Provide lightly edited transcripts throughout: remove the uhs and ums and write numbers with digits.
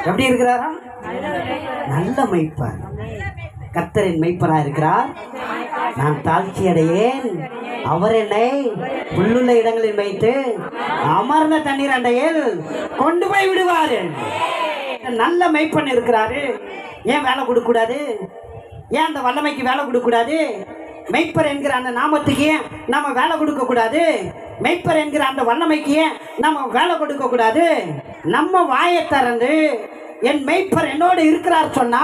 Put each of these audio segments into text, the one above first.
எப்படி இருக்கிறாரா? நல்ல மெய்ப்பர். கர்த்தரின் மெய்ப்பரா இருக்கிறார். நான் தாழ்ச்சி அடையேன், அவர் என்னை புல்லுள்ள இடங்களில் வைத்து அமர்ந்த தண்ணீர் அண்டையில் கொண்டு போய் விடுவாரு. நல்ல மெய்ப்பன் இருக்கிறாரு. ஏன் வேலை கொடுக்க கூடாது? ஏன் அந்த வல்லமைக்கு வேலை கொடுக்க கூடாது? மெய்ப்பர் என்கிற அந்த நாமத்துக்கு ஏன் நம்ம வேலை கொடுக்க கூடாது? மெய்ப்பர் என்கிற அந்த வல்லமைக்கு ஏன் நம்ம வேலை கொடுக்க கூடாது? நம்ம வாயை திறந்து என் மெய்ப்பர் என்னோடு இருக்கிறார் சொன்னா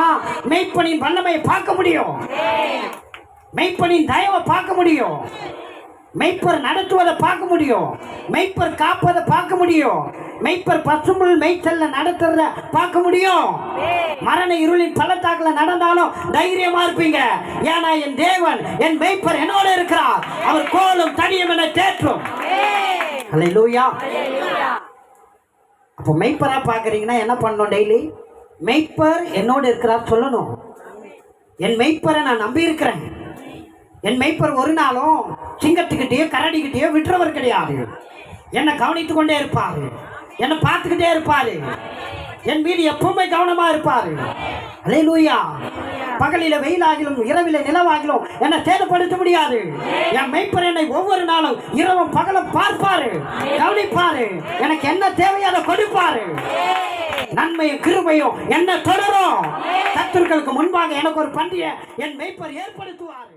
மெய்ப்பனின் வல்லமையை பார்க்க முடியும், மெய்ப்பனின் தயவை பார்க்க முடியும், மெய்ப்பர் நடத்துவதை பார்க்க முடியும், மெய்ப்பர் காப்பதை பார்க்க முடியும், மெய்ப்பர் பசும்புல் மேய்ச்சல்ல நடத்துறத பார்க்க முடியும். மரண இருளின் பள்ளத்தாக்குல நடந்தாலும் தைரியமா இருப்பீங்க. ஏன்னா என் தேவன் என் மெய்ப்பர் என்னோட இருக்கிறார். அவர் கோலும் தனியும் என தேற்றும். அல்லேலூயா. அப்போ மெய்ப்பரா பார்க்குறீங்கன்னா என்ன பண்ணணும்? டெய்லி மெய்ப்பர் என்னோடு இருக்கிறார் சொல்லணும். என் மெய்ப்பரை நான் நம்பி இருக்கிறேன். என் மெய்ப்பர் ஒரு நாளும் சிங்கத்துக்கிட்டேயோ கரடிக்கிட்டேயோ விட்டுறவர் கிடையாது. என்னை கவனித்து கொண்டே இருப்பார், என்னை பார்த்துக்கிட்டே இருப்பார், என் மீது எப்பவுமே கவனமா இருப்பார். அல்லேலூயா. பகலில வெயிலாகிலும் இரவில நிலவாகிலும் என்னை சேதப்படுத்த முடியாது. என் மெய்ப்பர் என்னை ஒவ்வொரு நாளும் இரவும் பகலும் பார்ப்பாரு, கவனிப்பாரு, எனக்கு என்ன தேவையோ அதை கொடுப்பாரு. நன்மையும் கிருபையும் என்ன தொடரும். சத்துருக்களுக்கு முன்பாக எனக்கு ஒரு பண்டிகை என் மெய்ப்பர் ஏற்படுத்துவார்.